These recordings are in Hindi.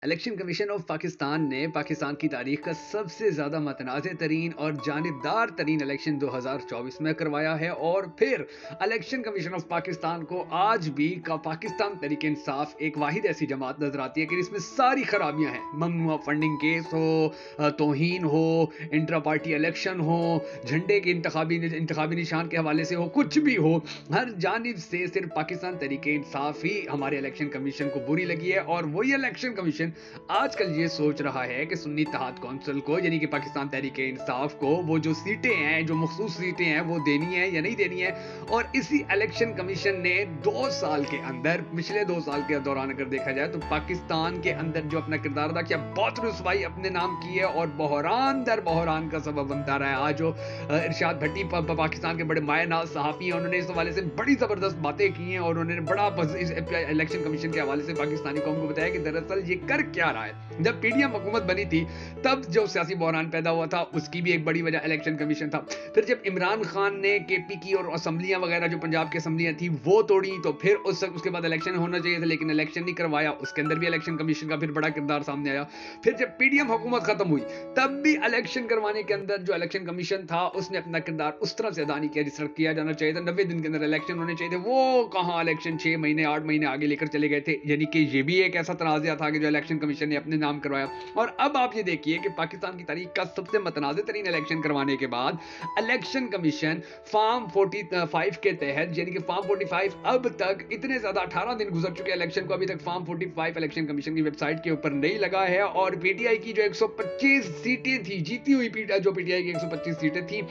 इलेक्शन कमीशन ऑफ पाकिस्तान ने पाकिस्तान की तारीख का सबसे ज़्यादा मतनाज़ तरीन और जानिबदार तरीन इलेक्शन 2024 में करवाया है। और फिर इलेक्शन कमीशन ऑफ पाकिस्तान को आज भी का पाकिस्तान तरीके इंसाफ एक वाहिद ऐसी जमात नजर आती है कि इसमें सारी खराबियां हैं। ममनुआ फंडिंग केस हो, तौहीन हो, इंट्रा पार्टी इलेक्शन हो, झंडे के इंतखाबी निशान के हवाले से हो, कुछ भी हो, हर जानिब से सिर्फ पाकिस्तान तरीके इंसाफ ही हमारे इलेक्शन कमीशन को बुरी लगी है। और वही इलेक्शन कमीशन आजकल ये सोच रहा है कि सुन्नी इत्तेहाद कौंसिल को यानी कि पाकिस्तान तहरीके इंसाफ को वो जो सीटें हैं, जो मखसूस सीटें हैं, वो देनी है या नहीं देनी है। और इसी इलेक्शन कमीशन ने 2 साल के अंदर, पिछले 2 साल के दौरान अगर देखा जाए तो पाकिस्तान के अंदर जो अपना किरदार अदा किया, बहुत रुसवाई अपने नाम की है और बहरान दर बहरान का सबब बनता रहा है। आज जो इरशाद भट्टी पाकिस्तान के बड़े मायनाज सहाफी हैं, उन्होंने इस हवाले से बड़ी जबरदस्त बातें की हैं और उन्होंने बड़ा इस इलेक्शन कमीशन के हवाले से पाकिस्तानी कौम को बताया कि दरअसल ये कर क्या रहा है। जब पीडीएम हुकूमत बनी थी तब जो सियासी बहरान पैदा हुआ था उसकी भी एक बड़ी वजह इलेक्शन कमीशन था। फिर जब इमरान खान ने केपी की और असम्बलियां वगैरह जो पंजाब की असम्बलियां थी वो तोड़ी, तो फिर उसके बाद इलेक्शन होना चाहिए था लेकिन इलेक्शन नहीं करवाया, उसके अंदर भी इलेक्शन कमीशन का फिर बड़ा किरदार सामने आया। फिर जब पीडीएम हुकूमत खत्म हुई तब भी इलेक्शन करवाने के अंदर जो इलेक्शन कमीशन था उसने अपना किरदार उस तरह से अदा नहीं किया जिस तरह किया जाना चाहिए था। 90 दिन के अंदर इलेक्शन होने चाहिए थे, वो कहां इलेक्शन 6 महीने 8 महीने आगे लेकर चले गए थे। यानी कि ये भी एक ऐसा तनाज़ा था कि जो इलेक्शन कमीशन ने अपने नाम करवाया। और अब आप ये देखिए कि पाकिस्तान की तारीख का सबसे मतनाज़ तरीन इलेक्शन करवाने के बाद इलेक्शन कमीशन फॉर्म 45 के तहत, यानी कि फॉर्म 45 अब तक इतने ज्यादा 18 दिन गुजर चुके इलेक्शन को, अभी तक फॉर्म 45 इलेक्शन कमीशन की वेबसाइट के ऊपर नहीं लगा है। और पीटीआई की जो 125 सीटें थी, जीती हुई जो पीटीआई की 125 सीटें थी,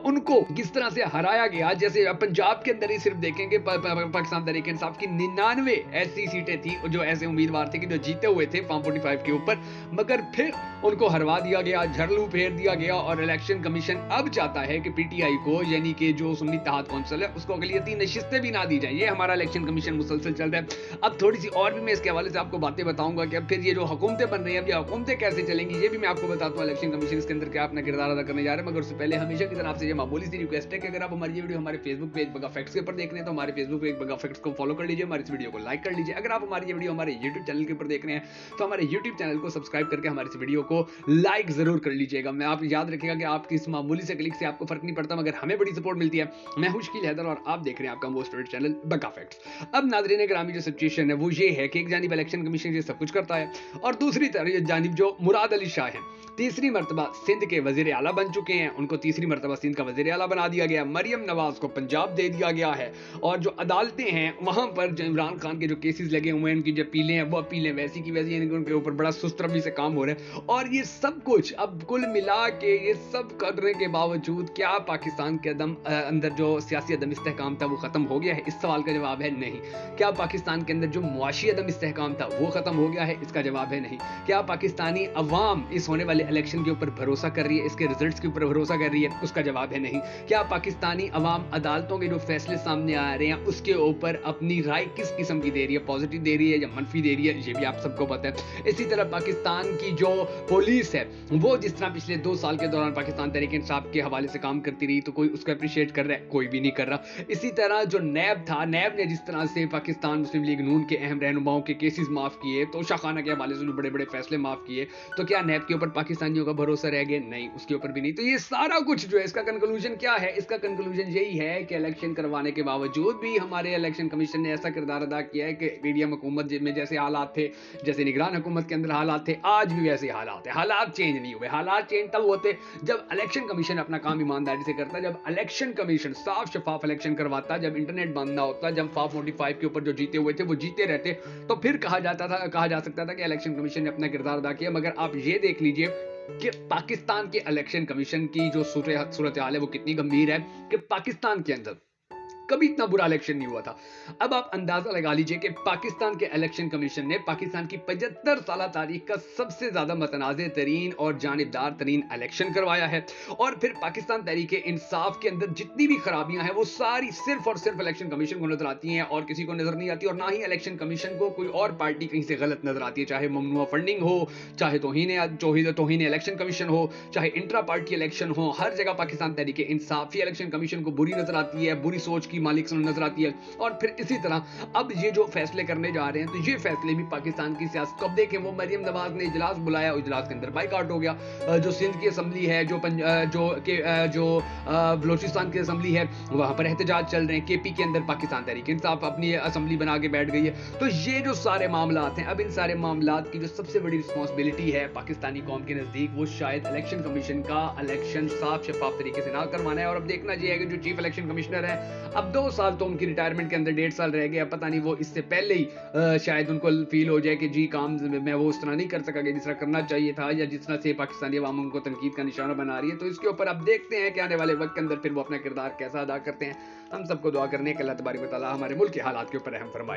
उनको किस तरह से हराया गया। जैसे पंजाब के अंदर ही सिर्फ देखेंगे पाकिस्तान तहरीक इंसाफ की 99 ऐसी सीटें थी जो ऐसे उम्मीदवार थे कि जो जीते हुए थे फॉर्म 45 के ऊपर, मगर फिर उनको हरवा दिया गया, झरलू फेर दिया गया। और इलेक्शन कमीशन अब चाहता है कि पीटीआई को, यानी कि जो सुन्नी इत्तेहाद कौंसिल है, उसको अगलियती नशिस्तें भी ना दी जाए। ये हमारा इलेक्शन कमीशन मुसलसल चल रहा है। अब थोड़ी सी और भी मैं इसके हवाले से आपको बातें बताऊंगा कि अब फिर ये जो हुकूमतें बन रही हैं, अब ये हुकूमतें कैसे चलेंगी, ये भी मैं आपको बताता हूँ इलेक्शन कमीशन इसके अंदर क्या अपना किरदार अदा करने जा रहे हैं। मगर उससे पहले हमेशा की तरह आपसे ये मामूली सी रिक्वेस्ट है कि अगर आप हमारी ये वीडियो हमारे फेसबुक पेज बगा फैक्ट्स के ऊपर देख रहे हैं तो हमारे फेसबुक पेज बगा फैक्ट्स को फॉलो कर लीजिए, हमारी इस वीडियो को लाइक कर लीजिए। अगर आप हमारी ये वीडियो हमारे यूट्यूब चैनल के ऊपर देख रहे हैं तो हमारे यूट्यूब चैनल को सब्सक्राइब करके हमारी इस वीडियो को लाइक जरूर कर लीजिएगा। मैं आप याद रखिएगा कि आपकी इस मामूली से क्लिक से आपको फर्क नहीं पड़ता मगर हमें बड़ी सपोर्ट मिलती है। मैं हूं शकील हैदर और आप देख रहे हैं आपका मोस्ट फेवरेट चैनल बगा फैक्ट्स। अब नाज़रीन ग्रामी, जो सिचुएशन है वो ये है कि एक जानिब इलेक्शन कमीशन ये सब कुछ करता है और दूसरी जानिब जो मुराद अली शाह है, तीसरी मरतबा सिंध के वजीर आला बन चुके हैं, उनको तीसरी मरतबा सिंध का वजीर आला बना दिया गया। मरियम नवाज को पंजाब दे दिया गया है और जो अदालतें हैं वहां पर जो इमरान खान के जो केसेस लगे हुए हैं, उनकी जो अपीलें हैं वो अपीलें वैसी की वैसी, उनके ऊपर बड़ा सुस्तरमी से काम हो रहा है। और ये सब कुछ अब कुल मिला के ये सब करने के बावजूद क्या पाकिस्तान के अंदर जो सियासी अदम इस्तेहकाम था वो खत्म हो गया है? इस सवाल का जवाब है नहीं। क्या पाकिस्तान के अंदर जो मुआशी अदम इस्तेहकाम था वो खत्म हो गया है? इसका जवाब है नहीं। क्या पाकिस्तानी अवाम इस होने वाले इलेक्शन के ऊपर भरोसा कर रही है, इसके रिजल्ट्स के ऊपर भरोसा कर रही है? उसका जवाब है नहीं। क्या पाकिस्तानी अवाम अदालतों के जो फैसले सामने आ रहे हैं उसके ऊपर अपनी राय किस किस्म की दे रही है, पॉजिटिव दे रही है या मनफी दे रही है? ये भी आप सबको पता है। इसी तरह पाकिस्तान की जो पुलिस है वो जिस तरह पिछले 2 साल के दौरान पाकिस्तान तहरीक इंसाफ के हवाले से काम करती रही, तो कोई उसको अप्रिशिएट कर रहा है? कोई भी नहीं कर रहा। इसी तरह जो नैब था, नैब ने जिस तरह से पाकिस्तान मुस्लिम लीग नून के अहम रहनुमाओं के केसेस माफ किए, तो शाखाना के हवाले से जो बड़े बड़े फैसले माफ किए, तो क्या नैब के ऊपर पाकिस्तानियों का भरोसा रह गया? नहीं, उसके ऊपर भी नहीं। तो ये सारा कुछ जो है, इसका कंक्लूजन क्या है? इसका कंक्लूजन यही है कि इलेक्शन करवाने के बावजूद भी हमारे इलेक्शन कमीशन ने ऐसा किरदार अदा किया है कि पीडीएम हुकूमत में जैसे हालात थे, जैसे निगरान हुकूमत के अंदर हालात थे, आज भी वैसे हालात है। हालात चेंज नहीं हुए। हालात चेंज तब होते जब इलेक्शन कमीशन अपना काम ईमानदारी से करता, जब इलेक्शन कमीशन साफ शफाफ इलेक्शन करवाता, जब इंटरनेट बंद ना होता, जब फॉर्म 45 के ऊपर जो जीते हुए थे वो जीते रहते, तो फिर कहा जा सकता था कि इलेक्शन कमीशन ने अपना किरदार अदा किया। मगर आप ये देख लीजिए कि पाकिस्तान के इलेक्शन कमीशन की जो सूरत हाल है वो कितनी गंभीर है कि पाकिस्तान के अंदर कभी इतना बुरा इलेक्शन नहीं हुआ था। अब आप अंदाजा लगा लीजिए कि पाकिस्तान के इलेक्शन कमीशन ने पाकिस्तान की 75 साल तारीख का सबसे ज्यादा मतनाज़े तरीन और जानिबदार तरीन इलेक्शन करवाया है। और फिर पाकिस्तान तहरीके इंसाफ के अंदर जितनी भी खराबियां हैं वो सारी सिर्फ और सिर्फ इलेक्शन कमीशन को नजर आती हैं और किसी को नजर नहीं आती। और ना ही इलेक्शन कमीशन को कोई और पार्टी कहीं से गलत नजर आती है, चाहे ममनुआ फंडिंग हो, चाहे तौहीन इलेक्शन कमीशन हो, चाहे इंट्रा पार्टी इलेक्शन हो, हर जगह पाकिस्तान तहरीके इंसाफ ही इलेक्शन कमीशन को बुरी नजर आती है, बुरी सोच की मालिक नजर आती है। और फिर इसी तरह अब ये जो फैसले करने जा रहे हैं, तो ये फैसले भी पाकिस्तान की सियासत को, अब देखें वो मरियम नवाज ने इजलास बुलाया, इजलास के अंदर बाइकाट हो गया। जो सिंध की असम्बली है, जो बलोचिस्तान की असम्बली है, वहां पर एहतजाज चल रहे हैं। केपी के अंदर पाकिस्तान तहरीक इंसाफ अपनी असम्बली बना के बैठ गई है। तो ये जो सारे मामलात हैं, अब इन सारे मामलात की जो सबसे बड़ी रिस्पॉन्सिबिलिटी है पाकिस्तानी कौम के नजदीक, वो शायद इलेक्शन कमीशन का इलेक्शन साफ शफाफ तरीके से ना करवाना है। और अब देखना ये है कि जो चीफ इलेक्शन कमिश्नर है, अब 2 साल तो उनकी रिटायरमेंट के अंदर 1.5 साल रह गया, पता नहीं वो इससे पहले ही शायद उनको फील हो जाए कि जी काम मैं वो उस तरह नहीं कर सका कि जिस तरह करना चाहिए था, या जिस तरह से पाकिस्तानी अवाम उनको तनकीद का निशाना बना रही है। तो इसके ऊपर अब देखते हैं कि आने वाले वक्त के अंदर फिर वो अपना किरदार कैसा अदा करते हैं। हम सबको दुआ करने के अल्लाह तबारक व तआला हमारे मुल्क के हालात के ऊपर रहम फरमाए।